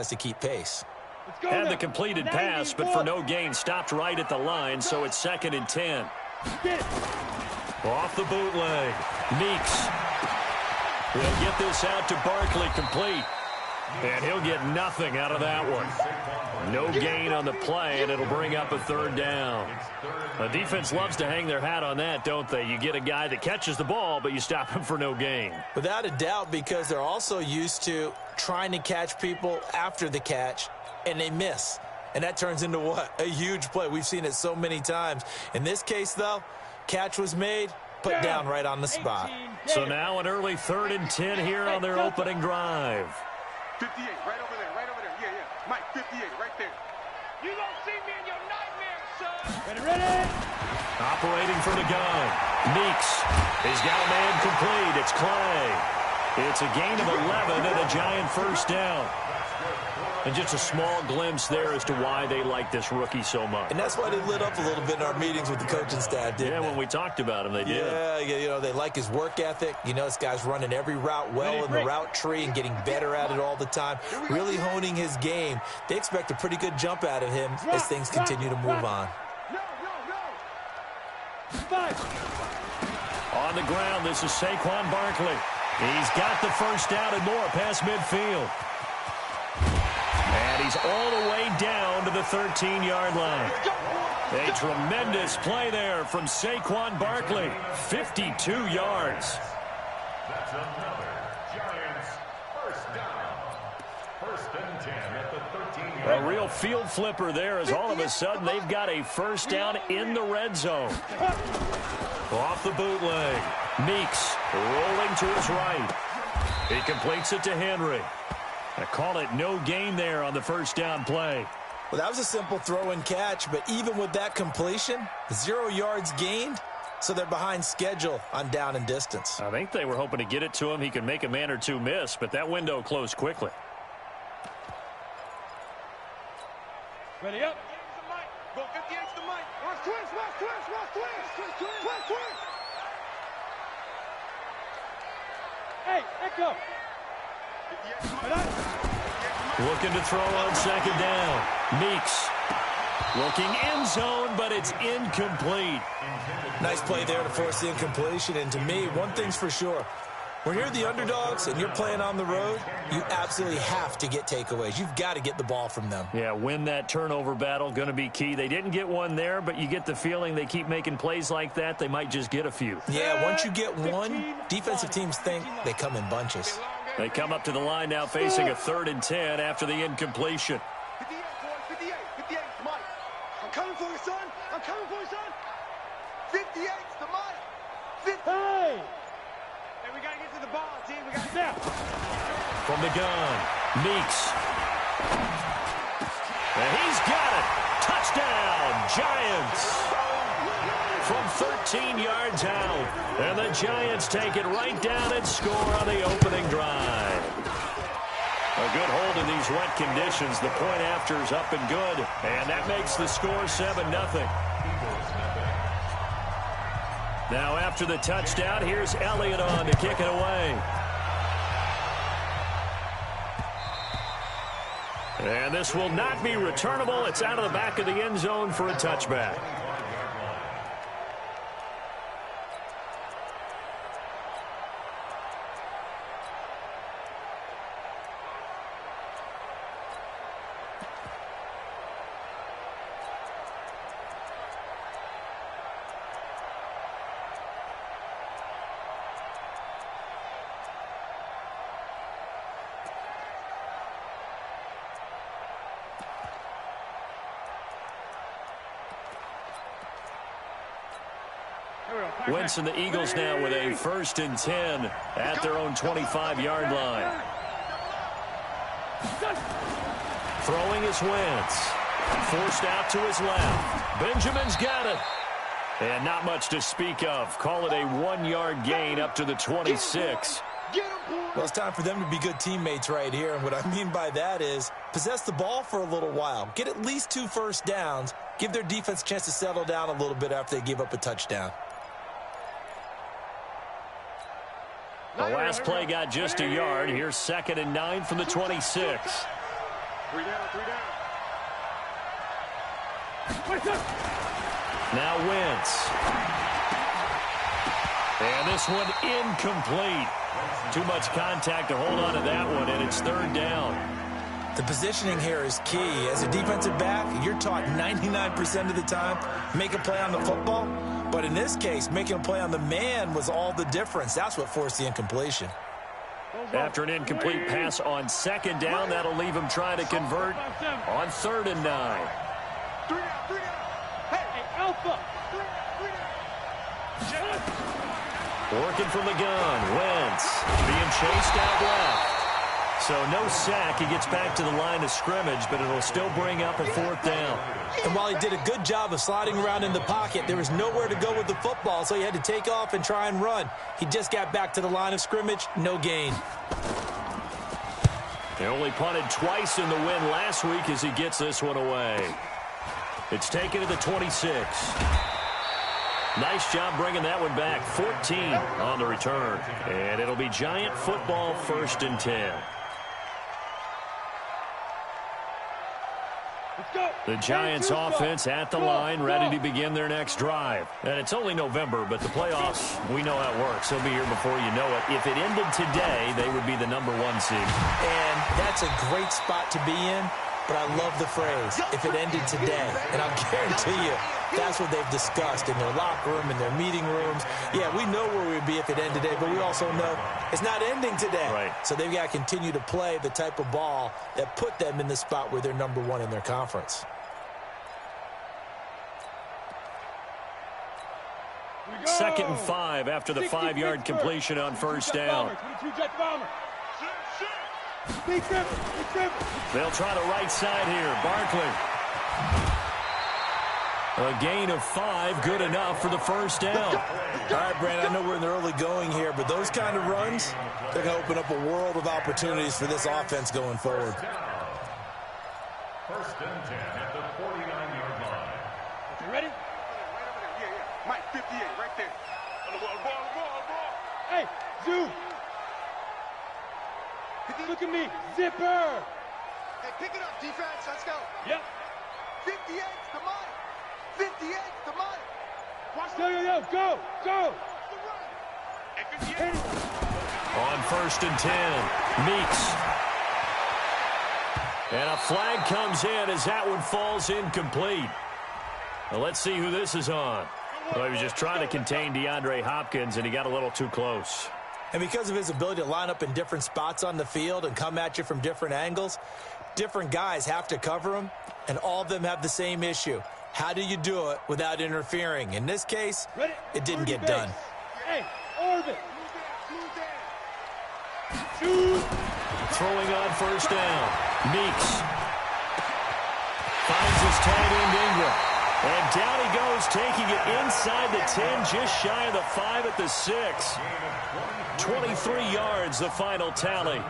to keep pace. And the completed pass, but for no gain, stopped right at the line, so it's 2nd and 10. Off the bootleg, Meeks. He'll get this out to Barkley, complete. And he'll get nothing out of that one. No gain on the play, and it'll bring up a 3rd down. The defense loves to hang their hat on that, don't they? You get a guy that catches the ball, but you stop him for no gain. Without a doubt, because they're also used to trying to catch people after the catch, and they miss. And that turns into what? A huge play. We've seen it so many times. In this case, though, catch was made, put down right on the spot. So now an early 3rd and 10 here on their opening drive. 58, right over there, right over there. Yeah, yeah. Mike, 58, right there. You gonna see me in your nightmares, son. Ready. Operating from the gun. Meeks. He's got a man complete. It's Clay. It's a gain of 11 and a Giant 1st down. And just a small glimpse there as to why they like this rookie so much. And that's why they lit up a little bit in our meetings with the coaching staff, didn't they? When we talked about him, they did. Yeah, you know, they like his work ethic. You know, this guy's running every route well in the route tree and getting better at it all the time, really honing his game. They expect a pretty good jump out of him as things continue to move on. On the ground, this is Saquon Barkley. He's got the 1st down and more past midfield. And he's all the way down to the 13-yard line. A tremendous play there from Saquon Barkley. 52 yards. That's another Giants 1st down. 1st and 10 at the 13-yard line. A real field flipper there as all of a sudden they've got a 1st down in the red zone. Off the bootleg. Meeks rolling to his right. He completes it to Henry. I call it no gain there on the 1st down play. Well, that was a simple throw and catch, but even with that completion, 0 yards gained, so they're behind schedule on down and distance. I think they were hoping to get it to him. He could make a man or two miss, but that window closed quickly. Ready up. Go 58's the mic. Watch twist, watch twist, watch twist. Twist, twist. Hey, echo. Looking to throw on 2nd down. Meeks looking end zone, but it's incomplete. Nice play there to force the incompletion. And to me, one thing's for sure. When you're the underdogs and you're playing on the road, you absolutely have to get takeaways. You've got to get the ball from them. Yeah, win that turnover battle, going to be key. They didn't get one there, but you get the feeling they keep making plays like that, they might just get a few. Yeah, once you get one, defensive teams think they come in bunches. They come up to the line now facing a 3rd and 10 after the incompletion. 58, boys, 58, Mike. I'm coming for you, son. I'm coming for you, son. 58's the mic. 50. Hey, we got to get to the ball, team. We got to get From the gun, Meeks. And he's got it. Touchdown, Giants. From 13 yards out. And the Giants take it right down and score on the opening drive. A good hold in these wet conditions. The point after is up and good. And that makes the score 7-0. Now after the touchdown, here's Elliott on to kick it away. And this will not be returnable. It's out of the back of the end zone for a touchback. Wentz and the Eagles now with a 1st and 10 at their own 25-yard line. Throwing is Wentz. Forced out to his left. Benjamin's got it. And not much to speak of. Call it a 1-yard gain up to the 26. Well, it's time for them to be good teammates right here. And what I mean by that is possess the ball for a little while. Get at least 2 first downs. Give their defense a chance to settle down a little bit after they give up a touchdown. The last play got just a yard. Here's 2nd and 9 from the 26. Three down, three down. Now Wentz. And this one incomplete. Too much contact to hold on to that one, and it's third down. The positioning here is key. As a defensive back, you're taught 99% of the time, make a play on the football. But in this case, making a play on the man was all the difference. That's what forced the incompletion. After an incomplete pass on second down, that'll leave him trying to convert on 3rd and 9. Three down, three down. Hey, Alpha. Three down. Working from the gun, Wentz being chased out left. So no sack. He gets back to the line of scrimmage, but it'll still bring up a 4th down. And while he did a good job of sliding around in the pocket, there was nowhere to go with the football, so he had to take off and try and run. He just got back to the line of scrimmage, no gain. They only punted twice in the win last week as he gets this one away. It's taken to the 26. Nice job bringing that one back. 14 on the return. And it'll be Giant football, 1st and 10. The Giants offense at the line, ready to begin their next drive. And it's only November, but the playoffs, we know how it works. They'll be here before you know it. If it ended today, they would be the #1 seed. And that's a great spot to be in, but I love the phrase, if it ended today. And I'll guarantee you, that's what they've discussed in their locker room, in their meeting rooms. Yeah, we know where we'd be if it ended today, but we also know it's not ending today. Right. So they've got to continue to play the type of ball that put them in the spot where they're #1 in their conference. Second and 5 after the 5-yard completion on 1st down. They'll try the right side here. Barkley. A gain of 5, good enough for the 1st down. All right, Brandon, I know we're in the early going here, but those kind of runs, they're going to open up a world of opportunities for this offense going forward. 1st and 10 at the 49-yard line. You ready? Yeah. Mike, 58, right there. On the ball. Hey, Zoo. Look at me. Zipper. Hey, pick it up, defense. Let's go. Yep. 58's the Mike. 58's the Mike. Watch go. Hey, On 1st and 10, Meeks. And a flag comes in as that one falls incomplete. Well, let's see who this is on. Well, he was just trying to contain DeAndre Hopkins, and he got a little too close. And because of his ability to line up in different spots on the field and come at you from different angles, different guys have to cover him, and all of them have the same issue. How do you do it without interfering? In this case, it didn't get done. Hey, orbit. Shoot. Throwing on 1st down. Meeks finds his tight end Ingram. And down he goes, taking it inside the 10, just shy of the 5 at the 6. 23 yards, the final tally.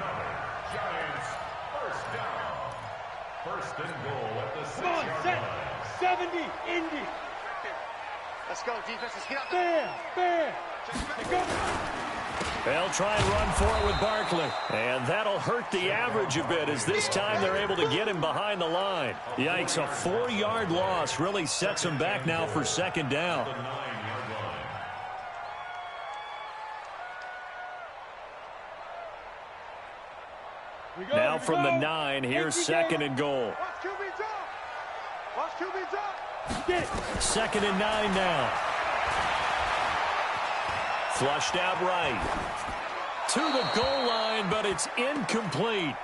Giants, 1st down. 1st and goal at the 6-yard Set. line. 70, Indy. Let's go, defense. Let's get out there. Bam. Go. They'll try and run for it with Barkley. And that'll hurt the average a bit as this time they're able to get him behind the line. Yikes, a 4-yard loss really sets him back now for 2nd down. The 9-yard line. Now from the 9, here's 2nd and goal. Watch QB's up. Get it. 2nd and 9 now. Flushed out right. To the goal line, but it's incomplete.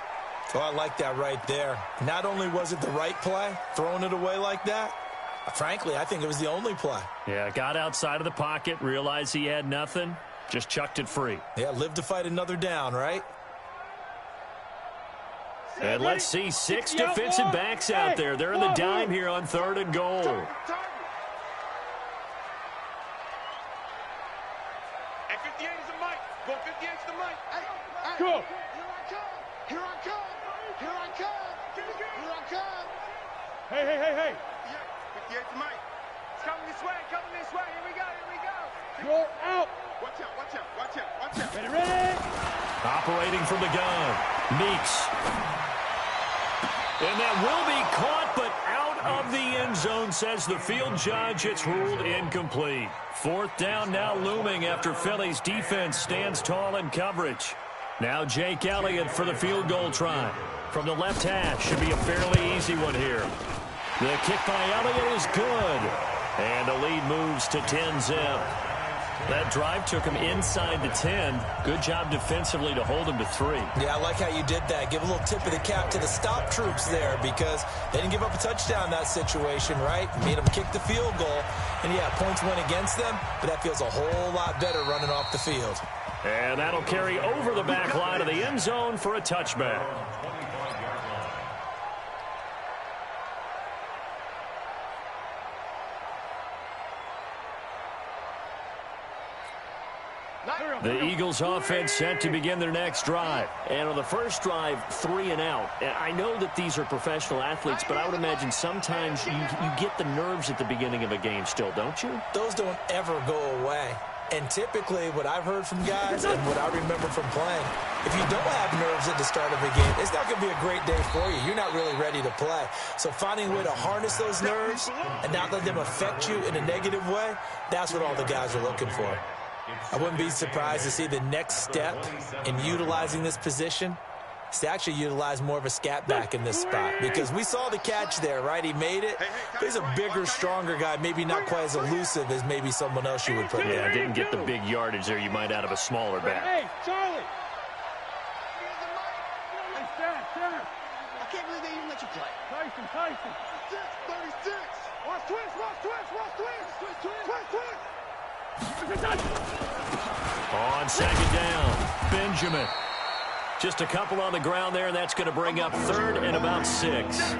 Oh, I like that right there. Not only was it the right play, throwing it away like that, frankly, I think it was the only play. Yeah, got outside of the pocket, realized he had nothing, just chucked it free. Yeah, live to fight another down, right? And let's see 6 defensive backs out there. They're in the dime here on 3rd and goal. Go. Here I come. Hey. 58 to Mike. It's coming this way. Here we go. You're out. Watch out. Ready. Operating from the gun. Meeks. And that will be caught, but out of the end zone, says the field judge. It's ruled incomplete. Fourth down now looming after Philly's defense stands tall in coverage. Now Jake Elliott for the field goal try. From the left hash, should be a fairly easy one here. The kick by Elliott is good. And the lead moves to 10-zip. That drive took him inside the 10. Good job defensively to hold him to 3. Yeah, I like how you did that. Give a little tip of the cap to the stop troops there because they didn't give up a touchdown in that situation, right? Made them kick the field goal. And, yeah, points went against them, but that feels a whole lot better running off the field. And that'll carry over the back line of the end zone for a touchback. The Eagles offense set to begin their next drive. And on the first drive, 3 and out. I know that these are professional athletes, but I would imagine sometimes you get the nerves at the beginning of a game still, don't you? Those don't ever go away. And typically what I've heard from guys and what I remember from playing, if you don't have nerves at the start of a game, it's not going to be a great day for you. You're not really ready to play. So finding a way to harness those nerves and not let them affect you in a negative way, that's what all the guys are looking for. I wouldn't be surprised to see the next step in utilizing this position is to actually utilize more of a scat back in this spot because we saw the catch there, right? He made it. He's a bigger, stronger guy, maybe not quite as elusive as maybe someone else you would put Yeah, there. didn't get the big yardage there you might out of a smaller back. Hey, Charlie! Hey, Sam! I can't believe they even let you play. Tyson! 36! Watch twist! On second down, Benjamin. Just a couple on the ground there, and that's going to bring up 3rd and about 6.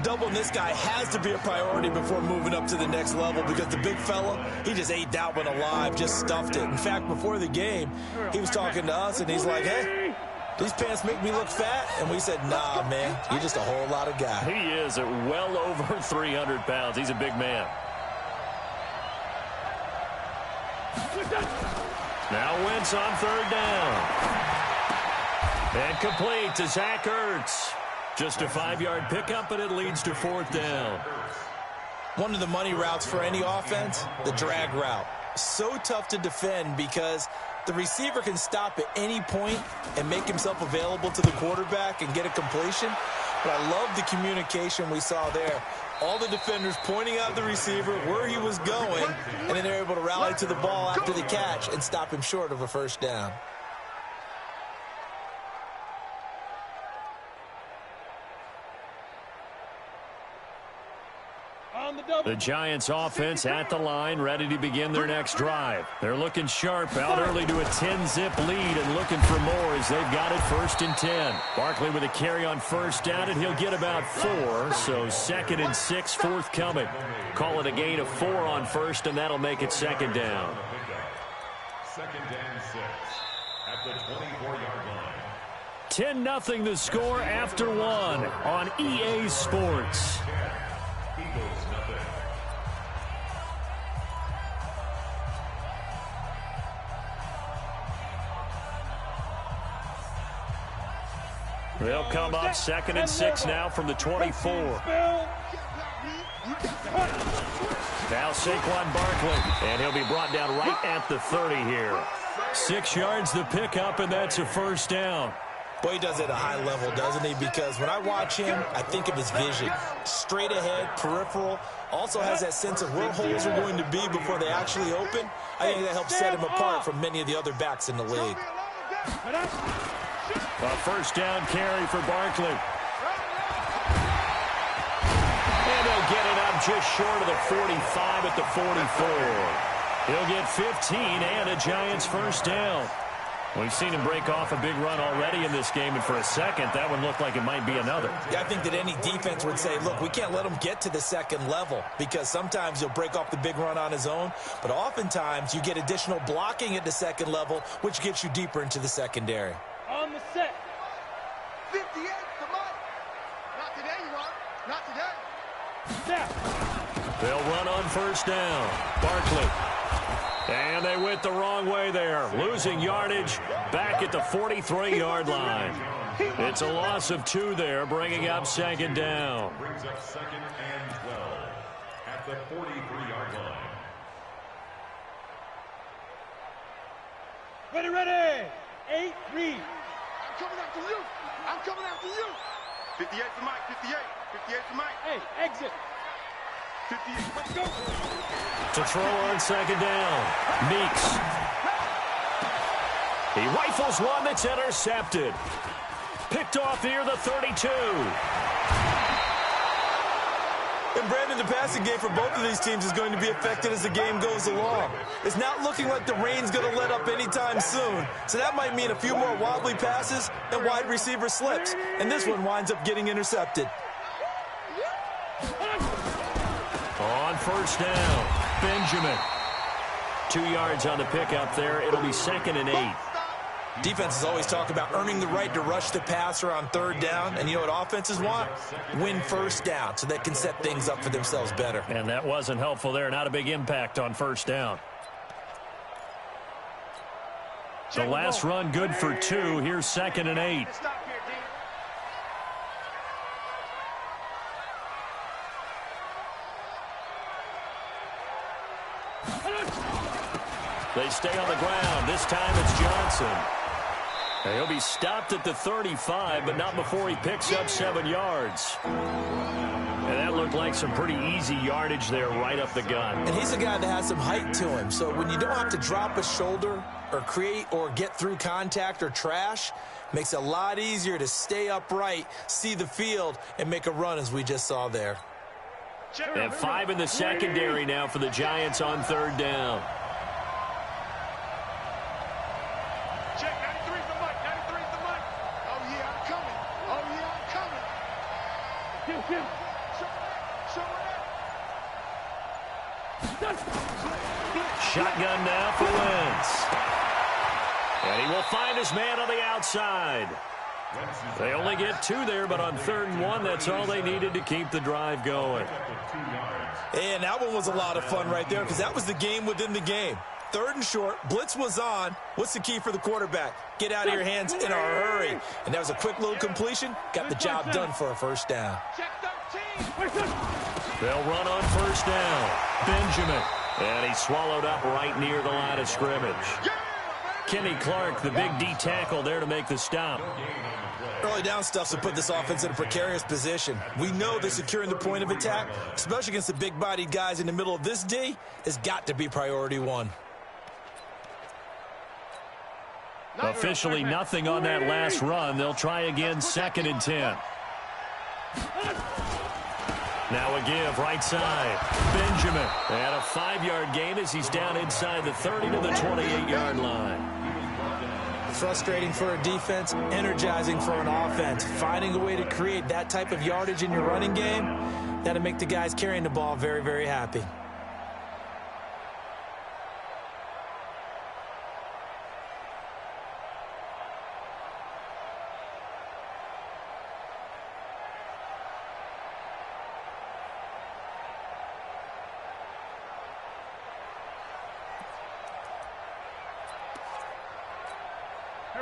Doubling this guy has to be a priority before moving up to the next level because the big fella, he just ate that one alive, just stuffed it. In fact, before the game, he was talking to us, and he's like, hey, these pants make me look fat? And we said, nah, man, you're just a whole lot of guy. He is at well over 300 pounds. He's a big man. Now Wentz on 3rd down. And complete to Zach Ertz. Just a 5-yard pickup, and it leads to 4th down. One of the money routes for any offense, the drag route. So tough to defend because the receiver can stop at any point and make himself available to the quarterback and get a completion. But I love the communication we saw there. All the defenders pointing out the receiver, where he was going, and then they're able to rally to the ball after the catch and stop him short of a 1st down. The Giants offense at the line, ready to begin their next drive. They're looking sharp, out early to a 10-zip lead and looking for more as they've got it 1st and 10. Barkley with a carry on 1st down, and he'll get about 4, so 2nd and 6 forthcoming. Call it a gain of 4 on 1st, and that'll make it 2nd down. 2nd and 6 at the 24-yard line. 10-0 the score after 1 on EA Sports. Eagles nothing. They'll come up 2nd and 6 now from the 24. Now Saquon Barkley, and he'll be brought down right at the 30 here. 6 yards the pickup, and that's a 1st down. Boy, he does it at a high level, doesn't he? Because when I watch him, I think of his vision. Straight ahead, peripheral. Also has that sense of where holes are going to be before they actually open. I think that helps set him apart from many of the other backs in the league. A 1st down carry for Barkley. And they'll get it up just short of the 45 at the 44. He'll get 15 and a Giants 1st down. We've seen him break off a big run already in this game, and for a second, that one looked like it might be another. Yeah, I think that any defense would say, look, we can't let him get to the 2nd level because sometimes he'll break off the big run on his own, but oftentimes you get additional blocking at the 2nd level, which gets you deeper into the secondary. On the set. 58 to Mike. Not today, you are. Not today. Step. They'll run on 1st down. Barkley. And they went the wrong way there. Losing yardage back at the 43-yard line. It's a loss of 2 there, bringing up second down. Brings up second and 12 at the 43-yard line. Ready. 8, read. I'm coming after you. I'm coming after you. 58 to Mike. 58. 58 to Mike. Hey, exit. 58. Let's go. To throw on second down. Meeks. He rifles one that's intercepted. Picked off near the 32. And Brandon, the passing game for both of these teams is going to be affected as the game goes along. It's not looking like the rain's going to let up anytime soon, so that might mean a few more wobbly passes and wide receiver slips, and this one winds up getting intercepted. On first down, Benjamin. 2 yards on the pickup there. It'll be second and 8. Defenses always talk about earning the right to rush the passer on third down, and you know what offenses want? Win first down so they can set things up for themselves better. And that wasn't helpful there. Not a big impact on first down. The last run good for 2. Here's second and 8. They stay on the ground. This time it's Johnson. He'll be stopped at the 35, but not before he picks up 7 yards. And that looked like some pretty easy yardage there right up the gut. And he's a guy that has some height to him, so when you don't have to drop a shoulder or create or get through contact or trash, makes it a lot easier to stay upright, see the field, and make a run as we just saw there. They have 5 in the secondary now for the Giants on third down. Shotgun now for Wentz. And he will find his man on the outside. They only get 2 there, but on third and 1, that's all they needed to keep the drive going. And that one was a lot of fun right there because that was the game within the game. Third and short, blitz was on. What's the key for the quarterback? Get out of your hands in a hurry. And that was a quick little completion. Got the job done for a first down. They'll run on first down. Benjamin. And he's swallowed up right near the line of scrimmage. Kenny Clark, the big D tackle there to make the stop. Early down stuff to put this offense in a precarious position. We know that securing the point of attack, especially against the big-bodied guys in the middle of this D, has got to be priority 1. Officially nothing on that last run. They'll try again, second and 10. Now a give, right side. Benjamin. And a 5-yard gain as he's down inside the 30 to the 28-yard line. Frustrating for a defense, energizing for an offense. Finding a way to create that type of yardage in your running game, that'll make the guys carrying the ball very, very happy.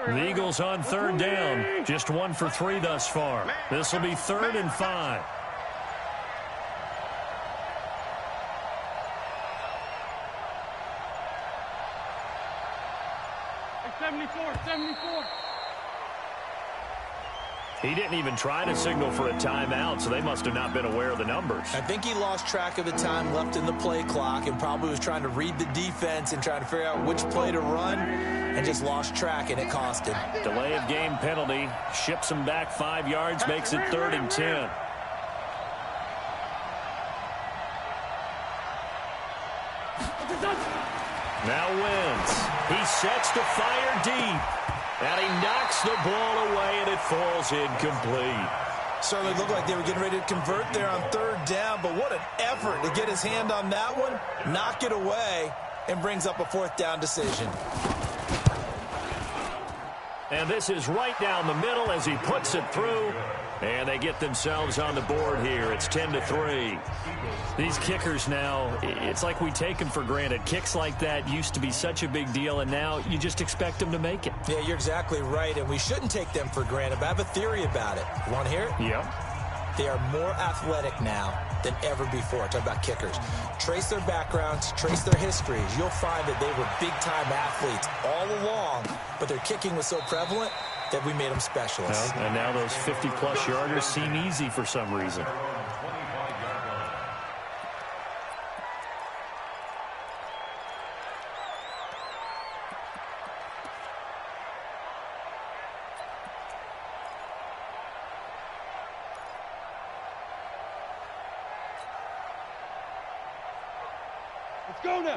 The Eagles on third down. Just 1 for 3 thus far. This will be third and 5. He didn't even try to signal for a timeout, so they must have not been aware of the numbers. I think he lost track of the time left in the play clock and probably was trying to read the defense and trying to figure out which play to run and just lost track, and it cost him. Delay of game penalty. Ships him back 5 yards, makes it third and 10. Now Wentz. He sets to fire deep. And he knocks the ball away, and it falls incomplete. Certainly looked like they were getting ready to convert there on third down, but what an effort to get his hand on that one, knock it away, and brings up a fourth down decision. And this is right down the middle as he puts it through. And they get themselves on the board here. It's 10-3. These kickers now, it's like we take them for granted. Kicks like that used to be such a big deal, and now you just expect them to make it. Yeah, you're exactly right, and we shouldn't take them for granted. But I have a theory about it. You want to hear it? Yeah. They are more athletic now than ever before. Talk about kickers. Trace their backgrounds, trace their histories. You'll find that they were big-time athletes all along, but their kicking was so prevalent that we made them specialists. And now those 50-plus yarders seem easy for some reason.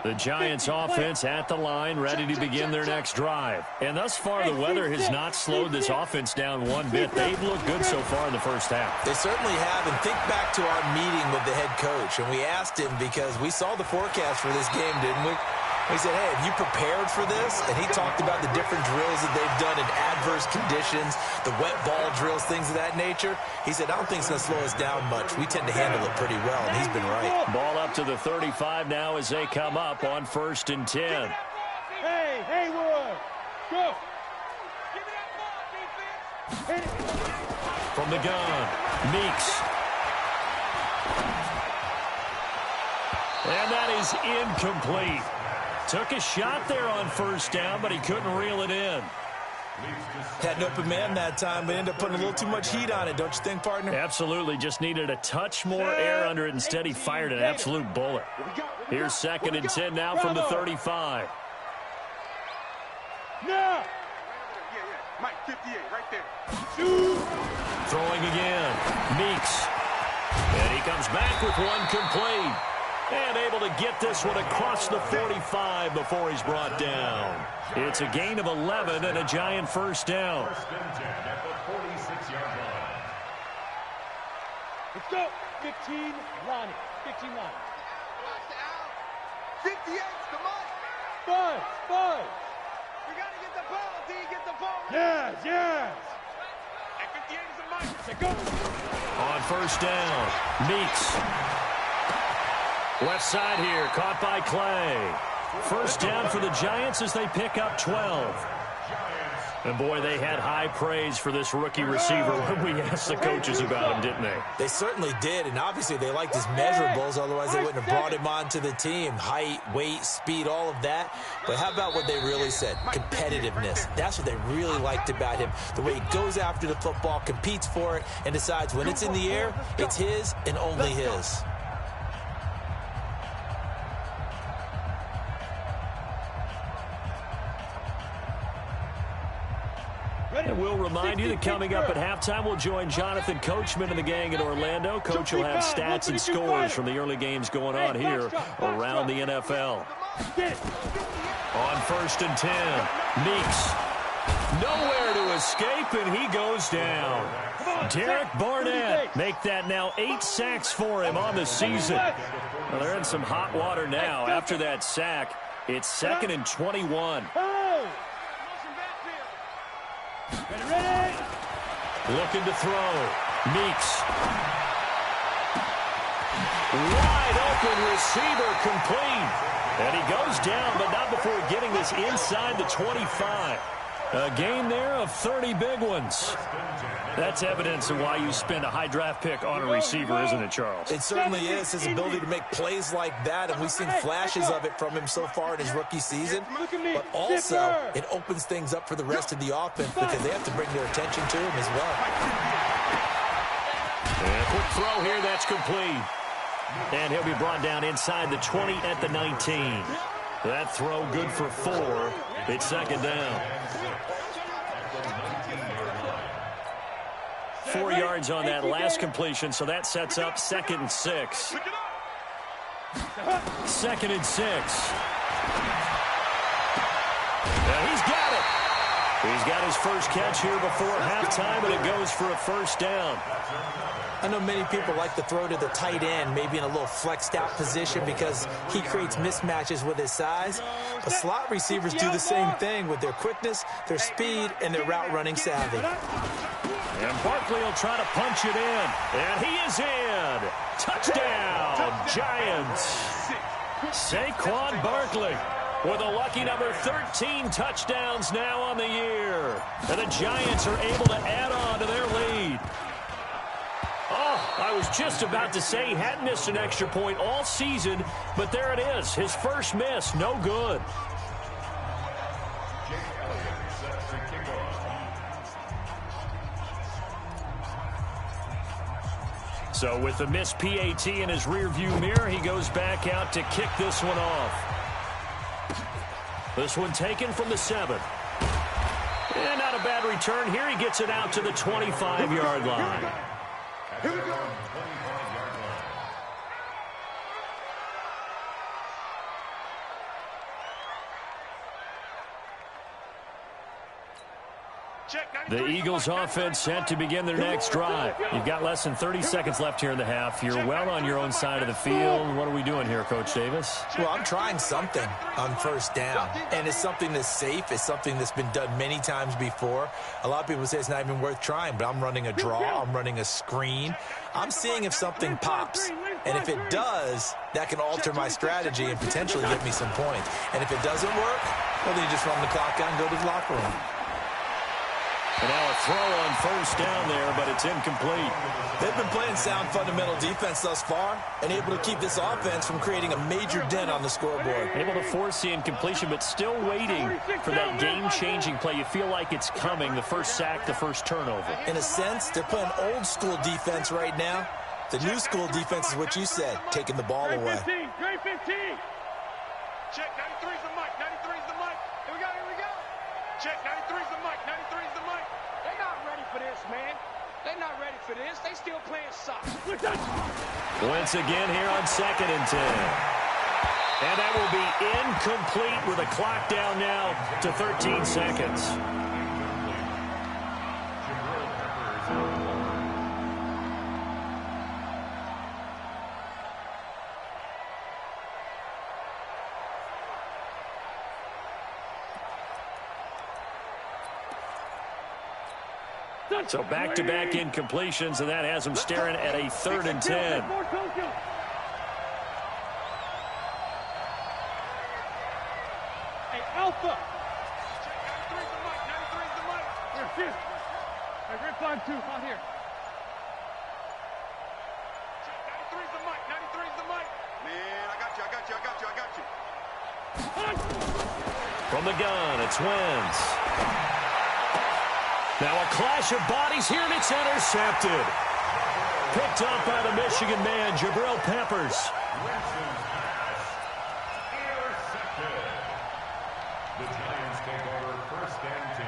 The Giants offense at the line, ready to begin their next drive. And thus far, the weather has not slowed this offense down one bit. They've looked good so far in the first half. They certainly have. And think back to our meeting with the head coach. And we asked him, because we saw the forecast for this game, didn't we? We said, hey, have you prepared for this? And he talked about the different drills that they've done in adverse conditions, the wet ball drills, things of that nature. He said, I don't think it's going to slow us down much. We tend to handle it pretty well, and he's been right. Ball up to the 35 now as they come up on 1st and 10. Hey, Haywood, go. Give me that ball, defense. From the gun, Meeks. And that is incomplete. Took a shot there on 1st down, but he couldn't reel it in. Had an open man that time, but ended up putting a little too much heat on it, don't you think, partner? Absolutely. Just needed a touch more air under it. Instead, he fired an absolute bullet. Here's 2nd and 10 now from the 35. Yeah, Mike, 58, right there. Throwing again. Meeks. And he comes back with one complete. And able to get this one across the 45 before he's brought down. It's a gain of 11 and a Giant 1st down. 1st and 10 at the 46-yard line. Let's go. 15, Lonnie. 15, Lonnie. 58's the Mike. Buzz. We got to get the ball, D. Get the ball. Yes. And 58 is the Mike. Let's go. On 1st down, Meeks. Left side here, caught by Clay. 1st down for the Giants as they pick up 12. And boy, they had high praise for this rookie receiver when we asked the coaches about him, didn't they? They certainly did, and obviously they liked his measurables, otherwise they wouldn't have brought him onto the team. Height, weight, speed, all of that. But how about what they really said? Competitiveness. That's what they really liked about him. The way he goes after the football, competes for it, and decides when it's in the air, it's his and only his. And we'll remind you that coming up at halftime, we'll join Jonathan Coachman and the gang in Orlando. Coach will have stats and scores from the early games going on here around the NFL. On 1st and 10, Meeks. Nowhere to escape, and he goes down. Derek Barnett make that now 8 sacks for him on the season. Well, they're in some hot water now. After that sack, it's 2nd and 21. Ready. Looking to throw. Meeks. Wide open receiver complete. And he goes down, but not before getting this inside the 25. A gain there of 30 big ones. That's evidence of why you spend a high draft pick on a receiver, isn't it, Charles? It certainly is. His ability to make plays like that, and we've seen flashes of it from him so far in his rookie season. But also, it opens things up for the rest of the offense because they have to bring their attention to him as well. And a quick throw here, that's complete. And he'll be brought down inside the 20 at the 19. That throw good for 4. It's 2nd down. 4 yards on that last completion, so that sets up 2nd and 6. 2nd and 6. And he's got it. He's got his first catch here before halftime, and it goes for a first down. I know many people like to throw to the tight end, maybe in a little flexed out position because he creates mismatches with his size. But slot receivers do the same thing with their quickness, their speed, and their route running savvy. And Barkley will try to punch it in. And he is in. Touchdown, Giants. Saquon Barkley with a lucky number 13 touchdowns now on the year. And the Giants are able to add on to their lead. Oh, I was just about to say he hadn't missed an extra point all season, but there it is. His first miss, no good. So with the missed PAT in his rearview mirror, he goes back out to kick this one off. This one taken from the 7. And not a bad return here. He gets it out to the 25-yard line. Here we go. The Eagles offense set to begin their next drive. You've got less than 30 seconds left here in the half. You're well on your own side of the field. What are we doing here, Coach Davis? Well, I'm trying something on first down, and it's something that's safe. It's something that's been done many times before. A lot of people say it's not even worth trying, but I'm running a draw. I'm running a screen. I'm seeing if something pops, and if it does, that can alter my strategy and potentially get me some points. And if it doesn't work, well, then you just run the clock out and go to the locker room. And now a throw on first down there, but it's incomplete. They've been playing sound fundamental defense thus far and able to keep this offense from creating a major dent on the scoreboard. Able to force the incompletion, but still waiting for that game-changing play. You feel like it's coming, the first sack, the first turnover. In a sense, they're playing old-school defense right now. The new school defense is what you said, taking the ball away. Grade 15. Check, 93's the mic, 93's the mic. Here we go. Check, 93's the mic, 93's the mic. They're not ready for this, man. They're not ready for this. They still playing soccer. Once again here on 2nd and 10. And that will be incomplete with a clock down now to 13 seconds. So back-to-back incompletions, and that has him staring at a 3rd and 10. Hey, Alpha. 93's the mic, 93's the mic. Here. Hey, Red 5-2, out here. 93's the mic, 93's the mic. Man, I got you. From the gun, it's Wentz. Now a clash of bodies here, and it's intercepted. Picked up by the Michigan man, Jabril Peppers. Intercepted. The Giants take over 1st and 10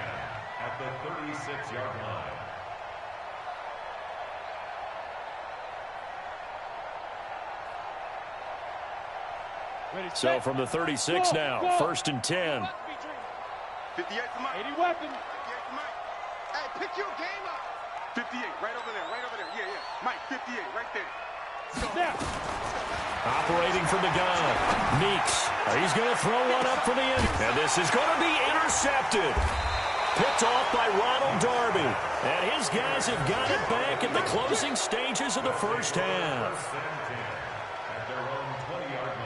at the 36-yard line. So from the 36 now, 1st and 10. 58's the mic. 80 weapon. 58's the mic. Hey, pick your game up. 58, right over there. Yeah. Mike, 58, right there. Snap. Operating from the gun. Meeks. He's going to throw one up for the end. And this is going to be intercepted. Picked off by Ronald Darby. And his guys have got it back at the closing stages of the first half. At their own 20-yard line.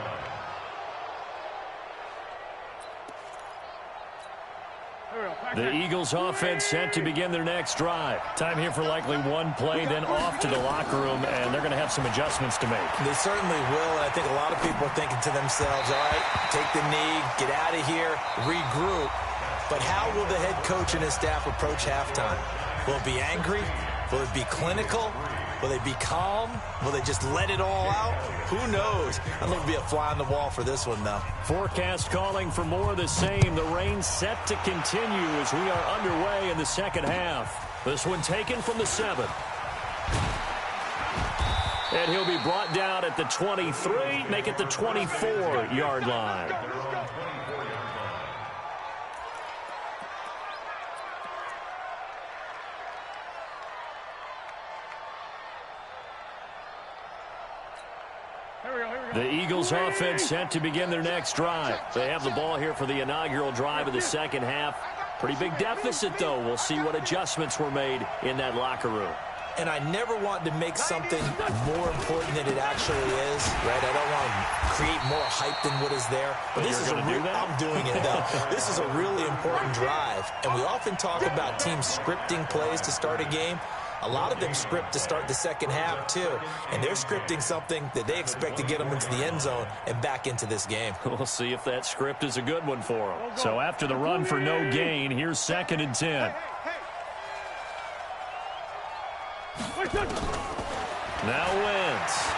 The Eagles offense set to begin their next drive. Time here for likely one play, then off to the locker room, and they're going to have some adjustments to make. They certainly will, and I think a lot of people are thinking to themselves, all right, take the knee, get out of here, regroup. But how will the head coach and his staff approach halftime? Will it be angry? Will it be clinical? Will they be calm? Will they just let it all out? Who knows? I think it'll be a fly on the wall for this one, though. Forecast calling for more of the same. The rain set to continue as we are underway in the second half. This one taken from the 7. And he'll be brought down at the 23, make it the 24-yard line. The Eagles offense set to begin their next drive. They have the ball here for the inaugural drive of the second half. Pretty big deficit, though. We'll see what adjustments were made in that locker room. And I never want to make something more important than it actually is, right? I don't want to create more hype than what is there. But this is I'm doing it, though. This is a really important drive. And we often talk about teams scripting plays to start a game. A lot of them script to start the second half, too. And they're scripting something that they expect to get them into the end zone and back into this game. We'll see if that script is a good one for them. So after the run for no gain, here's 2nd and 10. Now Wentz.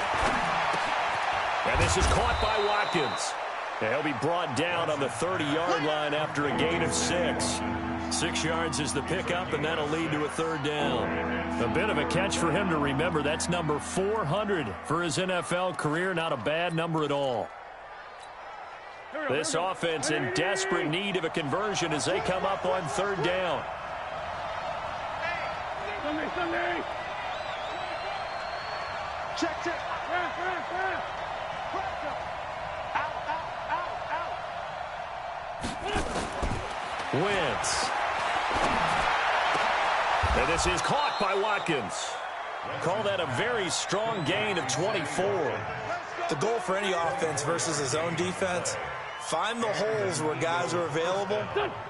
And this is caught by Watkins. He'll be brought down on the 30-yard line after a gain of 6. 6 yards is the pickup, and that'll lead to a 3rd down. A bit of a catch for him to remember. That's number 400 for his NFL career. Not a bad number at all. This offense in desperate need of a conversion as they come up on 3rd down. Sunday. Check. Out. Wentz. And this is caught by Watkins. Call that a very strong gain of 24. The goal for any offense versus his own defense, find the holes where guys are available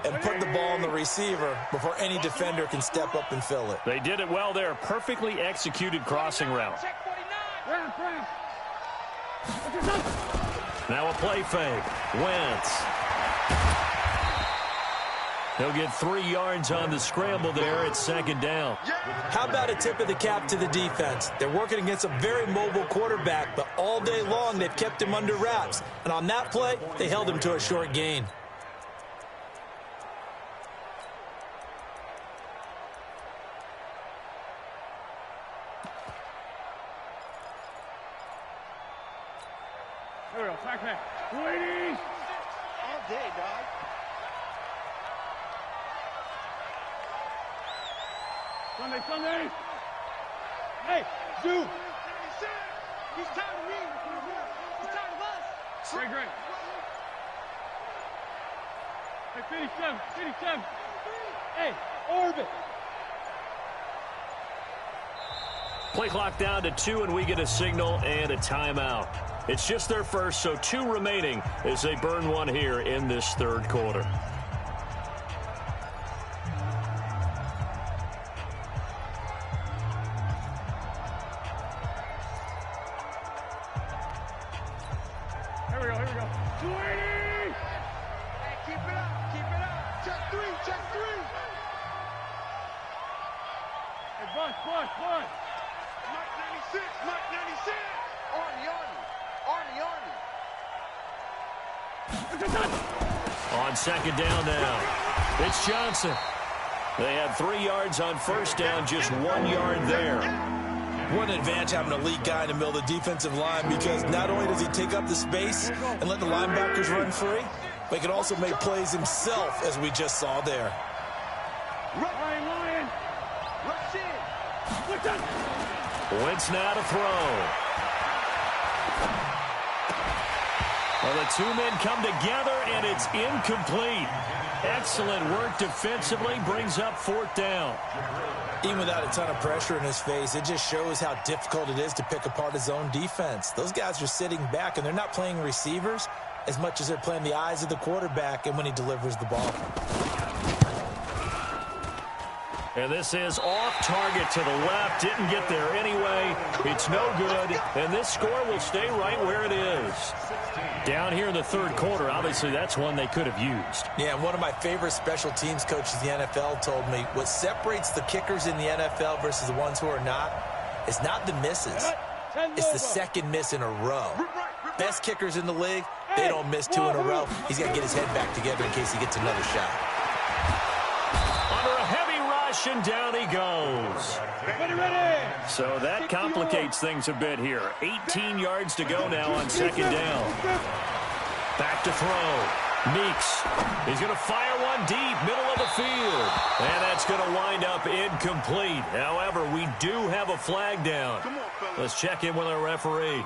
and put the ball on the receiver before any defender can step up and fill it. They did it well there. Perfectly executed crossing route. Now a play fake. Wentz. He'll get 3 yards on the scramble there. It's 2nd down. How about a tip of the cap to the defense? They're working against a very mobile quarterback, but all day long they've kept him under wraps. And on that play, they held him to a short gain. Here we go, back. Ladies! All day, dog. Sunday. Hey, dude. He's tired of me. He's tired of us. Great. Hey, 57. Hey, orbit. Play clock down to 2, and we get a signal and a timeout. It's just their first, so 2 remaining as they burn one here in this 3rd quarter. Here we go. 20! Hey, keep it up. Check 3. Hey, Bush. Mike 96. Arnie. On 2nd down now, it's Johnson. They had 3 yards on 1st down, just 1 yard there. What an advantage having a lead guy in the middle of the defensive line, because not only does he take up the space and let the linebackers run free, but he can also make plays himself, as we just saw there. Ryan. Rush in. Wentz now to throw. Well, the 2 men come together, and it's incomplete. Excellent work defensively, brings up 4th down. Even without a ton of pressure in his face, it just shows how difficult it is to pick apart his own defense. Those guys are sitting back, and they're not playing receivers as much as they're playing the eyes of the quarterback and when he delivers the ball. And this is off target to the left. Didn't get there anyway. It's no good. And this score will stay right where it is. Down here in the 3rd quarter, obviously that's one they could have used. Yeah, one of my favorite special teams coaches in the NFL told me what separates the kickers in the NFL versus the ones who are not is not the misses. It's the second miss in a row. Best kickers in the league, they don't miss 2 in a row. He's got to get his head back together in case he gets another shot. Under a heavy rush, and down he goes. Ready. So that complicates things a bit here. 18 yards to go now on 2nd down. Back to throw. Meeks. He's going to fire one deep, middle of the field. And that's going to wind up incomplete. However, we do have a flag down. Let's check in with our referee.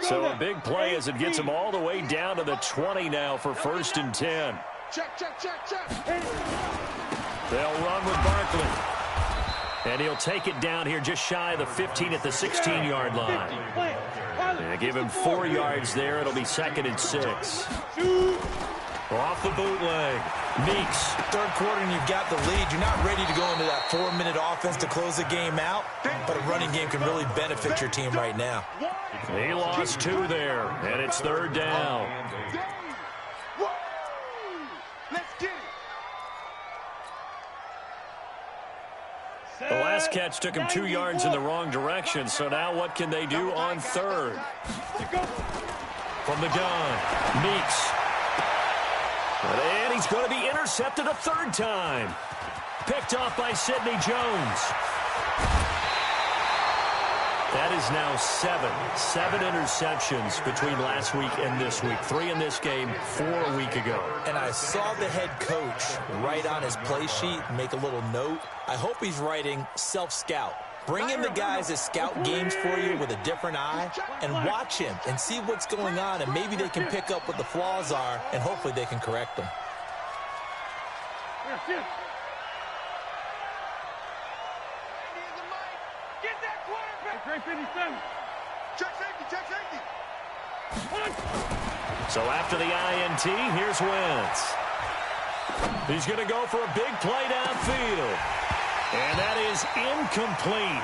So a big play as it gets them all the way down to the 20 now for 1st and 10. Check. They'll run with Barkley. And he'll take it down here just shy of the 15 at the 16-yard line. And give him 4 yards there. It'll be 2nd and 6. Off the bootleg. Meeks. Third quarter and you've got the lead. You're not ready to go into that 4-minute offense to close the game out, but a running game can really benefit your team right now. He lost 2 there, and it's 3rd down. Let's get it. The last catch took him 2 yards in the wrong direction, so now what can they do on 3rd? From the gun, Meeks. And he's going to be intercepted a 3rd time. Picked off by Sidney Jones. That is now 7 interceptions between last week and this week. 3 in this game, 4 a week ago. And I saw the head coach write on his play sheet, make a little note. I hope he's writing self-scout. Bring in the guys that scout games for you with a different eye and watch him and see what's going on, and maybe they can pick up what the flaws are, and hopefully they can correct them. Get that quarterback. 57. Check safety. So after the INT, here's Wentz. He's going to go for a big play downfield. And that is incomplete.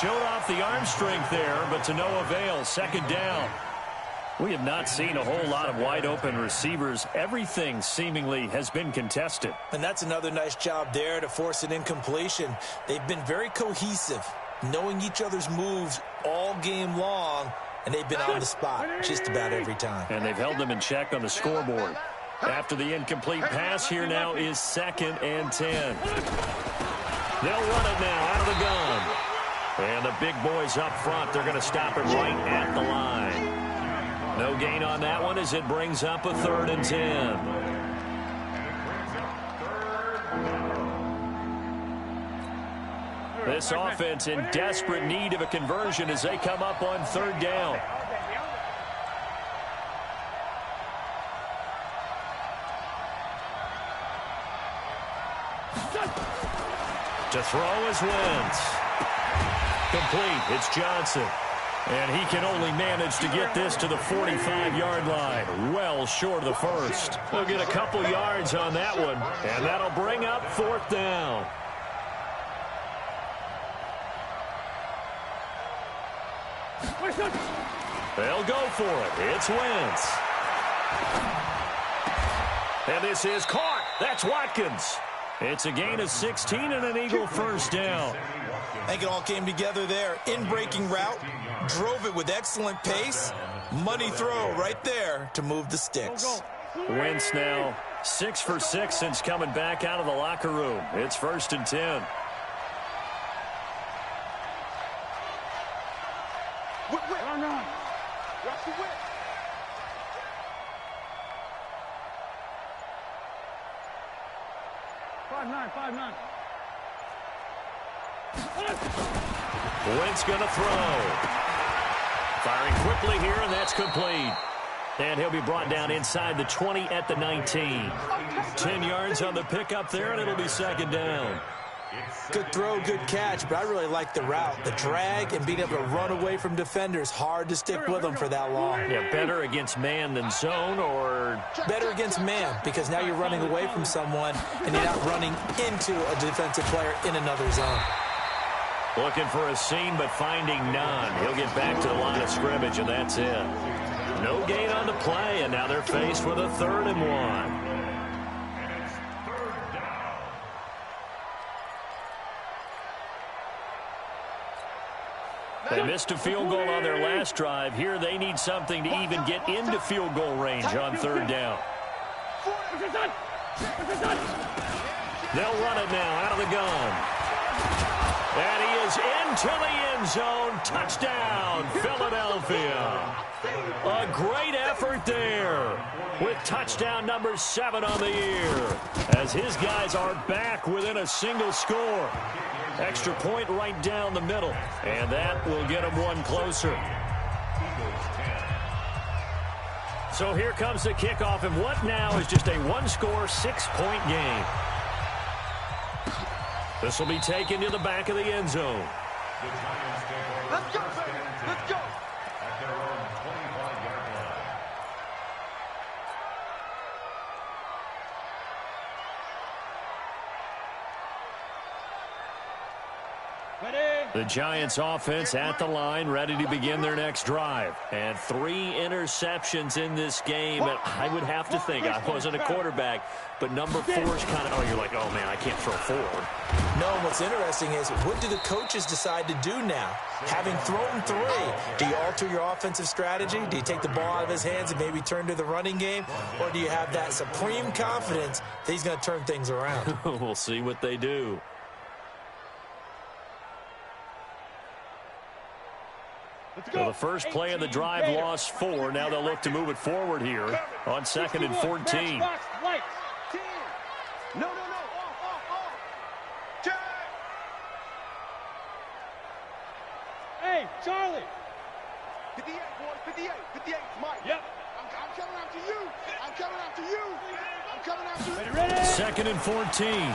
Showed off the arm strength there, but to no avail. 2nd down. We have not seen a whole lot of wide-open receivers. Everything seemingly has been contested. And that's another nice job there to force an incompletion. They've been very cohesive, knowing each other's moves all game long, and they've been on the spot just about every time. And they've held them in check on the scoreboard. After the incomplete pass, here now is 2nd and 10. They'll run it now out of the gun. And the big boys up front, they're going to stop it right at the line. No gain on that one as it brings up a 3rd and 10. This offense in desperate need of a conversion as they come up on 3rd down. To throw is Wentz. Complete. It's Johnson. And he can only manage to get this to the 45-yard line. Well short of the 1st. They'll get a couple yards on that one. And that'll bring up 4th down. They'll go for it. It's Wentz. And this is caught. That's Watkins. It's a gain of 16 and an Eagle 1st down. I think it all came together there. In-breaking route, drove it with excellent pace. Money throw right there to move the sticks. Wentz now 6 for 6 since coming back out of the locker room. It's 1st and 10. Watch the whip. Five nine. Wentz going to throw. Firing quickly here, and that's complete. And he'll be brought down inside the 20 at the 19. 10 yards on the pickup there, and it'll be 2nd down. Good throw, good catch, but I really like the route. The drag and being able to run away from defenders, hard to stick with them for that long. Yeah, better against man than zone, or better against man, because now you're running away from someone and you're not running into a defensive player in another zone. Looking for a seam, but finding none. He'll get back to the line of scrimmage, and that's it. No gain on the play, and now they're faced with a 3rd and 1. They missed a field goal on their last drive. Here they need something to even get into field goal range on 3rd down. They'll run it now out of the gun. And he is into the end zone. Touchdown, Philadelphia. A great effort there with touchdown number 7 on the year as his guys are back within a single score. Extra point right down the middle, and that will get him one closer. Eagles 10, So here comes the kickoff, and what now is just a one-score, 6-point game. This will be taken to the back of the end zone. Let's go, baby. Let's go. At their own 25-yard line. The Giants offense at the line, ready to begin their next drive. And 3 interceptions in this game. And I would have to think, I wasn't a quarterback, but number 4 is kind of, you're like, oh, man, I can't throw 4. No, what's interesting is, what do the coaches decide to do now? Having thrown 3, do you alter your offensive strategy? Do you take the ball out of his hands and maybe turn to the running game? Or do you have that supreme confidence that he's going to turn things around? We'll see what they do. Well, the first play of the drive lost 4. Now they'll look to move it forward here on 2nd and 14. No. Off. Hey, Charlie. 58, boys. 58. 58, Mike. Yep. I'm coming after you. I'm coming after you. Ready? 2nd and 14.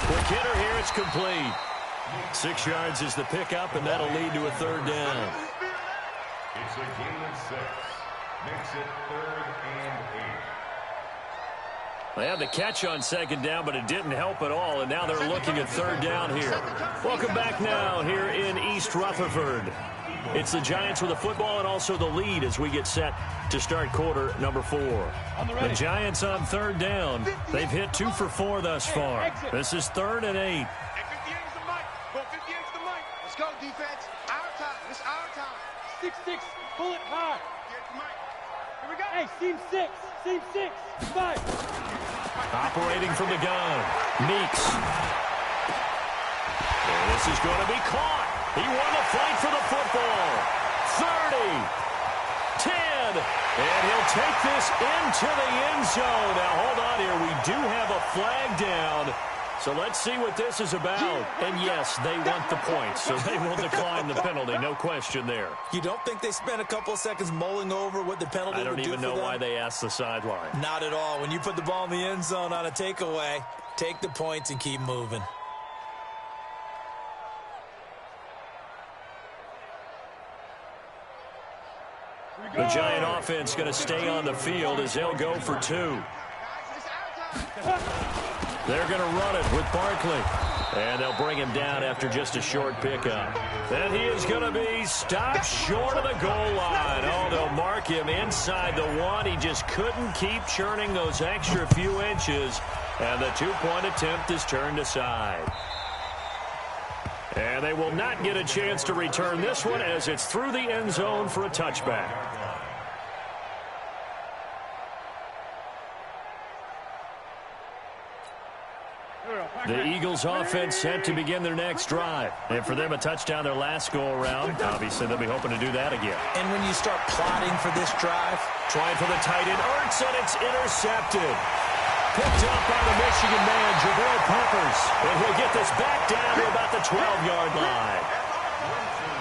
Quick hitter here. It's complete. 6 yards is the pickup, and that'll lead to a 3rd down. It's a gain of 6. Makes it 3rd and 8. They had the catch on 2nd down, but it didn't help at all, and now they're looking at 3rd down here. Welcome back now here in East Rutherford. It's the Giants with the football and also the lead as we get set to start quarter number 4. The Giants on 3rd down. They've hit 2 for 4 thus far. This is 3rd and 8. Let's go, defense. Our time. It's our time. 6-6. Pull it hard. Here we go. Hey, seam 6. 5. Operating from the gun. Meeks. And this is going to be caught. He won the fight for the football. 30. 10. And he'll take this into the end zone. Now, hold on here. We do have a flag down. So let's see what this is about. And yes, they want the points, so they will decline the penalty. No question there. You don't think they spent a couple of seconds mulling over what the penalty would do for them? I don't even know why they asked the sideline. Not at all. When you put the ball in the end zone on a takeaway, take the points and keep moving. The Giant offense going to stay on the field as they'll go for 2. They're going to run it with Barkley. And they'll bring him down after just a short pickup. And he is going to be stopped short of the goal line. Oh, they'll mark him inside the 1. He just couldn't keep churning those extra few inches. And the 2-point attempt is turned aside. And they will not get a chance to return this one as it's through the end zone for a touchback. The Eagles offense set to begin their next drive. And for them, a touchdown their last go-around. Obviously, they'll be hoping to do that again. And when you start plotting for this drive, trying for the tight end, Ertz, and it's intercepted. Picked up by the Michigan man, Jabril Peppers. And he'll get this back down to about the 12-yard line.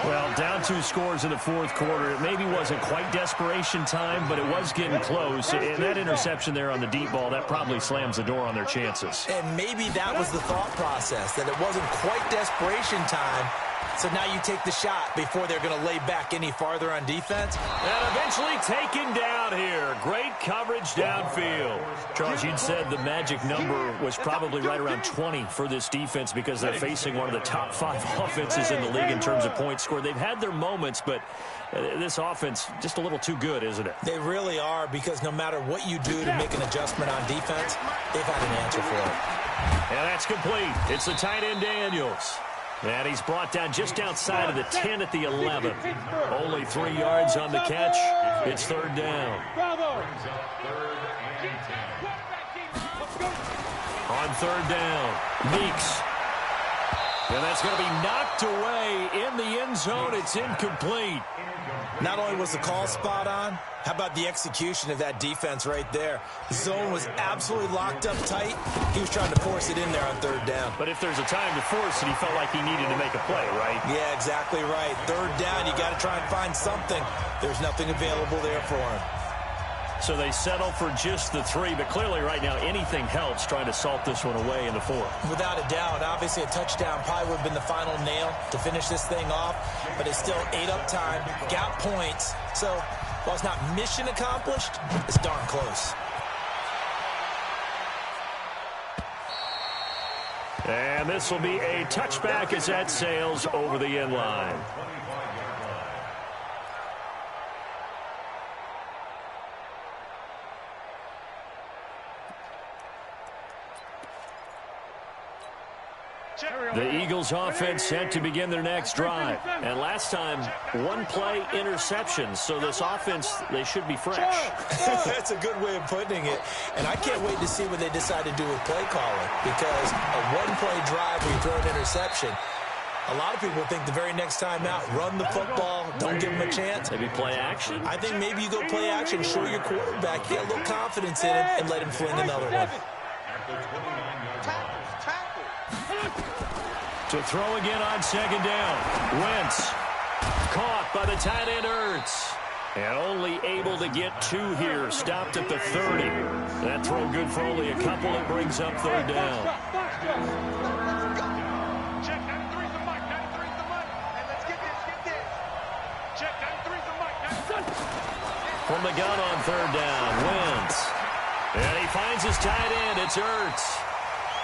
Well, down 2 scores in the 4th quarter. It maybe wasn't quite desperation time, but it was getting close. And that interception there on the deep ball, that probably slams the door on their chances. And maybe that was the thought process, that it wasn't quite desperation time. So now you take the shot before they're going to lay back any farther on defense. And eventually taken down here. Great coverage downfield. Charles, you'd said the magic number was probably right around 20 for this defense because they're facing one of the top 5 offenses in the league in terms of points scored. They've had their moments, but this offense just a little too good, isn't it? They really are, because no matter what you do to make an adjustment on defense, they've had an answer for it. And that's complete. It's the tight end Daniels. And he's brought down just outside of the 10 at the 11. Only 3 yards on the catch. It's 3rd down. On 3rd down, Meeks. And that's going to be knocked away in the end zone. It's incomplete. Not only was the call spot on, how about the execution of that defense right there? The zone was absolutely locked up tight. He was trying to force it in there on third down. But if there's a time to force it, he felt like he needed to make a play, right? Yeah, exactly right. Third down, you got to try and find something. There's nothing available there for him. So they settle for just the 3, but clearly right now anything helps trying to salt this one away in the 4th. Without a doubt, obviously a touchdown probably would have been the final nail to finish this thing off, but it's still ate up time, got points. So while it's not mission accomplished, it's darn close. And this will be a touchback as that sails over the end line. The Eagles offense set to begin their next drive. And last time, one play interception. So this offense, they should be fresh. That's a good way of putting it. And I can't wait to see what they decide to do with play calling. Because a one-play drive where you throw an interception, a lot of people think the very next time out, run the football, don't give them a chance. Maybe play action? I think maybe you go play action, show your quarterback, get a little confidence in him, and let him fling another one. To throw again on second down. Wentz caught by the tight end Ertz. And only able to get 2 here. Stopped at the 30. That throw good for only a couple. It brings up third down. Check, 93's the mic, 93's the mic. And let's get this. Check, 93's the mic, 93's. From the gun on third down, Wentz. And he finds his tight end. It's Ertz.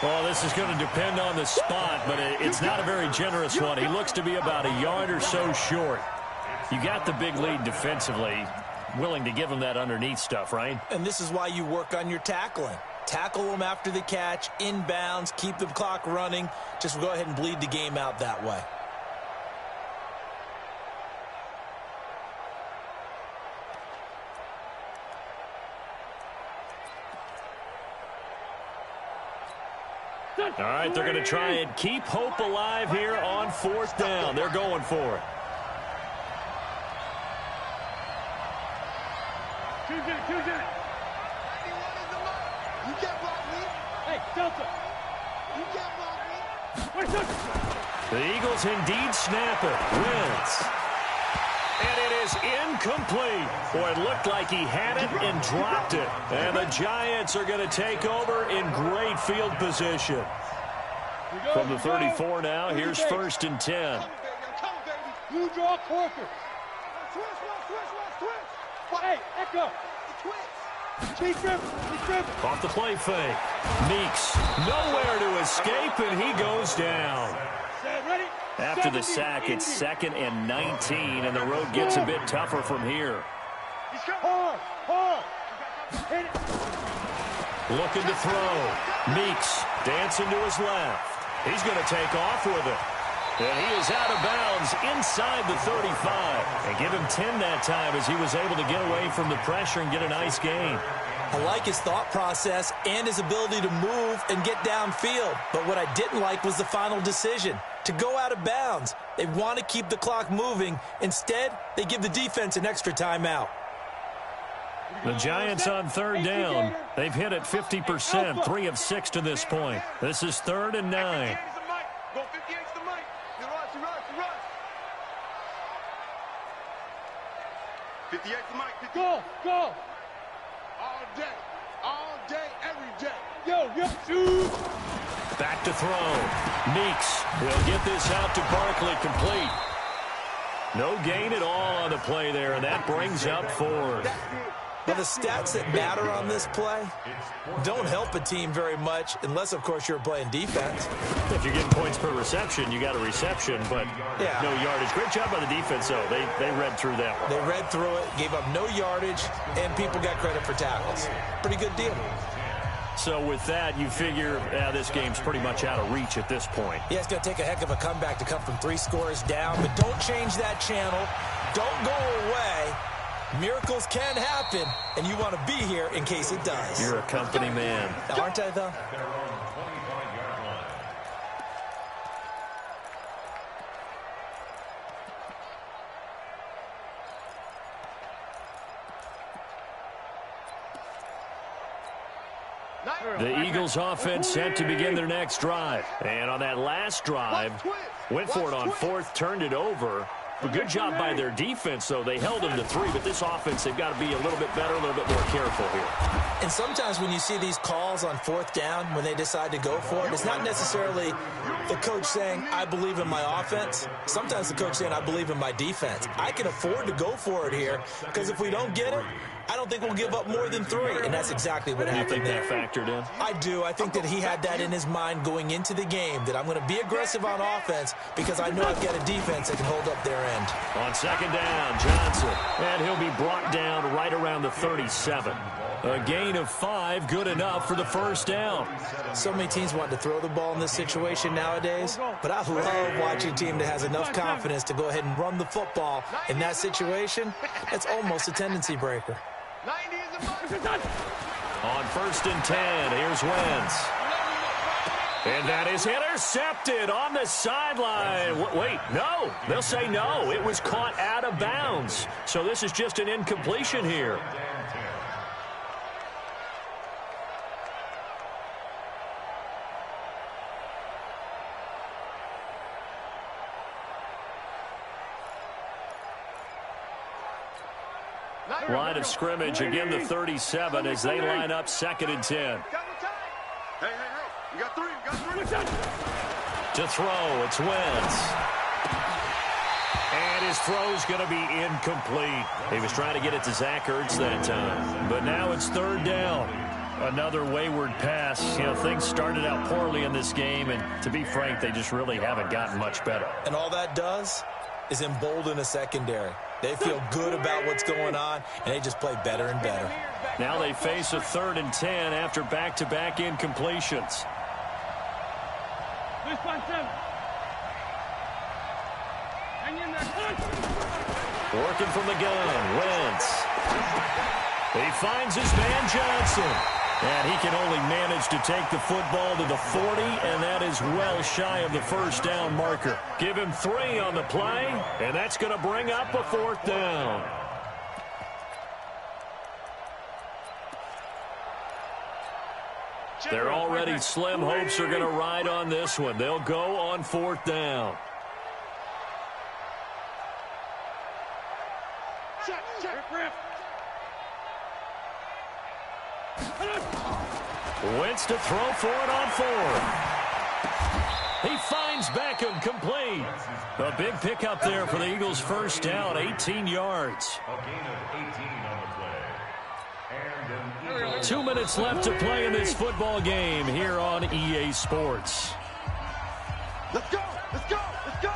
Well, this is going to depend on the spot, but it's not a very generous one. He looks to be about a yard or so short. You got the big lead defensively, willing to give him that underneath stuff, right? And this is why you work on your tackling. Tackle them after the catch, inbounds, keep the clock running. Just go ahead and bleed the game out that way. All right, they're going to try and keep hope alive here on fourth down. They're going for it. You can't block me. Hey, Delta. You can't block me. The Eagles indeed snap it. Wentz. And it is incomplete. Boy, it looked like he had it and dropped it. And the Giants are going to take over in great field position. From the 34 now, here's 1st and 10. You draw Corker. Switch. Hey, Echo. He's driven. Off the play fake. Meeks nowhere to escape, and he goes down. Ready? After the sack, it's 2nd and 19, and the road gets a bit tougher from here. Hard. Hit it. Looking to throw. Meeks dancing to his left. He's going to take off with it. And he is out of bounds inside the 35. And give him 10 that time as he was able to get away from the pressure and get a nice gain. I like his thought process and his ability to move and get downfield. But what I didn't like was the final decision, to go out of bounds. They want to keep the clock moving. Instead, they give the defense an extra timeout. The Giants on third down. They've hit it 50%, 3 of 6 to this point. This is 3rd and 9. Go 58's the mic. You rush. 58's the mic. Go. All day, every day. Yo, shoot. Back to throw. Meeks will get this out to Barkley, complete. No gain at all on the play there, and that brings up 4th. But the stats that matter on this play don't help a team very much unless, of course, you're playing defense. If you're getting points per reception, you got a reception, but no yardage. Great job by the defense, though. They read through that one. They read through it, gave up no yardage, and people got credit for tackles. Pretty good deal. So with that, you figure this game's pretty much out of reach at this point. Yeah, it's going to take a heck of a comeback to come from 3 scores down, but don't change that channel. Don't go away. Miracles can happen, and you want to be here in case it does. You're a company man. Aren't I, though? The Eagles offense set to begin their next drive. And on that last drive, went for it on fourth, turned it over. A good job by their defense, though. They held them to 3, but this offense, they've got to be a little bit better, a little bit more careful here. And sometimes when you see these calls on fourth down, when they decide to go for it, it's not necessarily the coach saying, I believe in my offense. Sometimes the coach saying, I believe in my defense. I can afford to go for it here because if we don't get it, I don't think we'll give up more than 3, and that's exactly what happened. You think that factored in? I do. I think that he had that in his mind going into the game, that I'm going to be aggressive on offense because I know I've got a defense that can hold up their end. On second down, Johnson. And he'll be brought down right around the 37. A gain of 5, good enough for the first down. So many teams want to throw the ball in this situation nowadays, but I love watching a team that has enough confidence to go ahead and run the football in that situation. That's almost a tendency breaker. On first and 10, here's Wentz. And that is intercepted on the sideline. Wait, no. They'll say no. It was caught out of bounds. So this is just an incompletion here. Line of scrimmage, again the 37 as they line up second and 10. Hey, you got 3, To throw, it's Wentz. And his throw's going to be incomplete. He was trying to get it to Zach Ertz that time. But now it's third down. Another wayward pass. You know, things started out poorly in this game, and to be frank, they just really haven't gotten much better. And all that does is embolden a secondary. They feel good about what's going on, and they just play better and better. Now they face a 3rd and 10 after back-to-back incompletions. Working from the gun, Wentz. He finds his man Johnson. And he can only manage to take the football to the 40, and that is well shy of the first down marker. Give him 3 on the play, and that's going to bring up a 4th down. Their already slim hopes are going to ride on this one. They'll go on 4th down. Wentz to throw for it on 4th. He finds Beckham complete. A big pickup there for the Eagles' first down, 18 yards. A gain of 18 on the play. And 2 minutes left to play in this football game here on EA Sports. Let's go! Let's go! Let's go!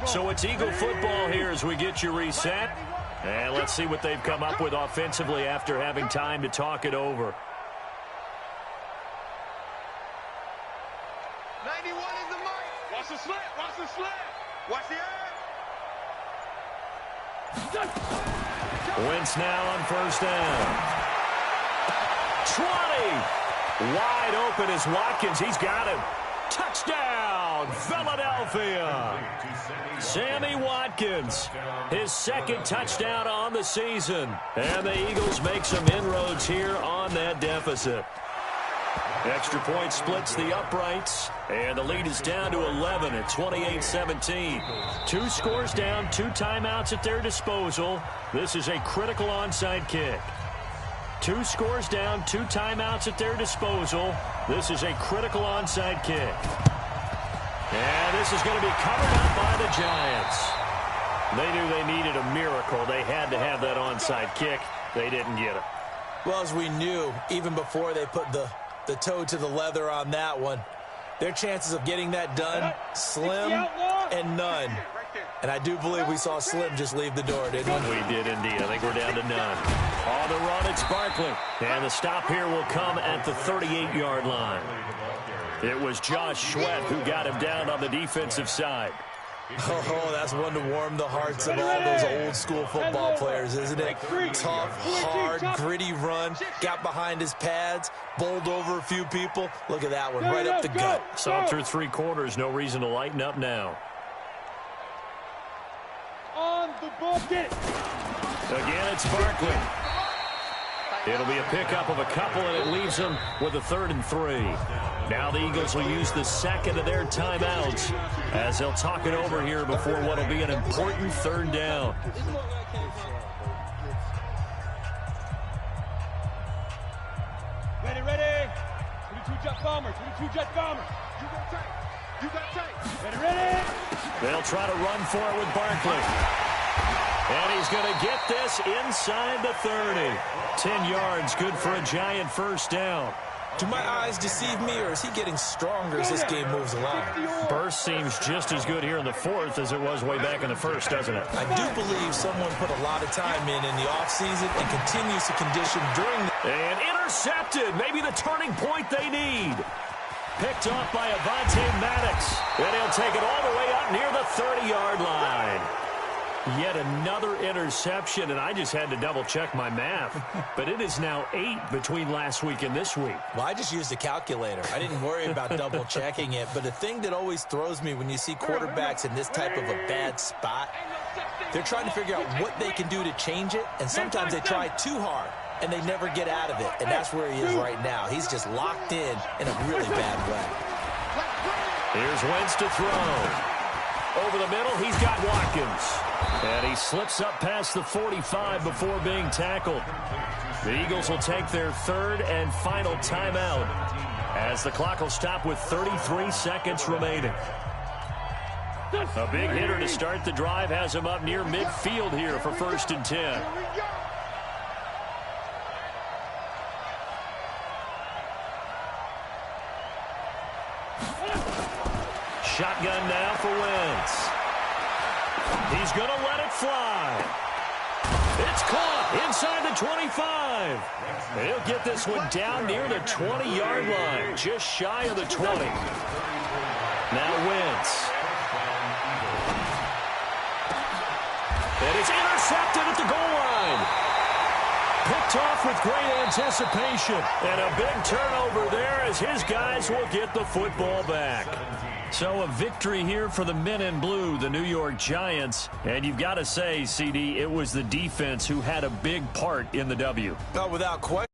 So it's Eagle football here as we get you reset. And let's see what they've come up with offensively after having time to talk it over. 91 is the mark. Watch the slant. Watch the slant. Watch the edge. Wentz now on first down. 20. Wide open is Watkins. He's got him. Touchdown, Philadelphia. Sammy Watkins, his 2nd touchdown on the season. And the Eagles make some inroads here on that deficit. Extra point splits the uprights, and the lead is down to 11 at 28-17. 2 scores down, 2 timeouts at their disposal. This is a critical onside kick. 2 scores down, 2 timeouts at their disposal. This is a critical onside kick. And this is going to be covered up by the Giants. They knew they needed a miracle. They had to have that onside kick. They didn't get it. Well, as we knew, even before they put the toe to the leather on that one, their chances of getting that done, slim and none. And I do believe we saw Slim just leave the door, didn't we? We did indeed. I think we're down to none. On the run, it's Barkley. And the stop here will come at the 38-yard line. It was Josh Sweat who got him down on the defensive side. Oh, that's one to warm the hearts of all those old-school football players, isn't it? Tough, hard, gritty run, got behind his pads, bowled over a few people. Look at that one, right up the gut. So through 3 quarters, no reason to lighten up now. On the bucket. Again, it's Barkley. It'll be a pickup of a couple, and it leaves them with a 3rd and 3. Now the Eagles will use the second of their timeouts as they'll talk it over here before what will be an important 3rd down. Ready, ready. 22 jet bomber, 22 jet bomber. You got tape. You got tape. Ready, ready. They'll try to run for it with Barkley. And he's going to get this inside the 30. 10 yards, good for a Giant 1st down. Do my eyes deceive me, or is he getting stronger as this game moves along? Burst seems just as good here in the 4th as it was way back in the 1st, doesn't it? I do believe someone put a lot of time in the offseason and continues to condition during the... And intercepted, maybe the turning point they need. Picked off by Avonte Maddox. And he'll take it all the way up near the 30-yard line. Yet another interception, and I just had to double-check my math. But it is now 8 between last week and this week. Well, I just used a calculator. I didn't worry about double-checking it. But the thing that always throws me when you see quarterbacks in this type of a bad spot, they're trying to figure out what they can do to change it, and sometimes they try too hard, and they never get out of it. And that's where he is right now. He's just locked in a really bad way. Here's Wentz to throw. Over the middle, he's got Watkins. And he slips up past the 45 before being tackled. The Eagles will take their 3rd and final timeout as the clock will stop with 33 seconds remaining. A big hitter to start the drive has him up near midfield here for 1st and 10. Shotgun now for Wentz. He's going to let it fly. It's caught inside the 25. And he'll get this one down near the 20-yard line, just shy of the 20. Now Wentz. And it's intercepted at the goal line. Picked off with great anticipation. And a big turnover there as his guys will get the football back. So a victory here for the men in blue, the New York Giants. And you've got to say, CD, it was the defense who had a big part in the W. Without question.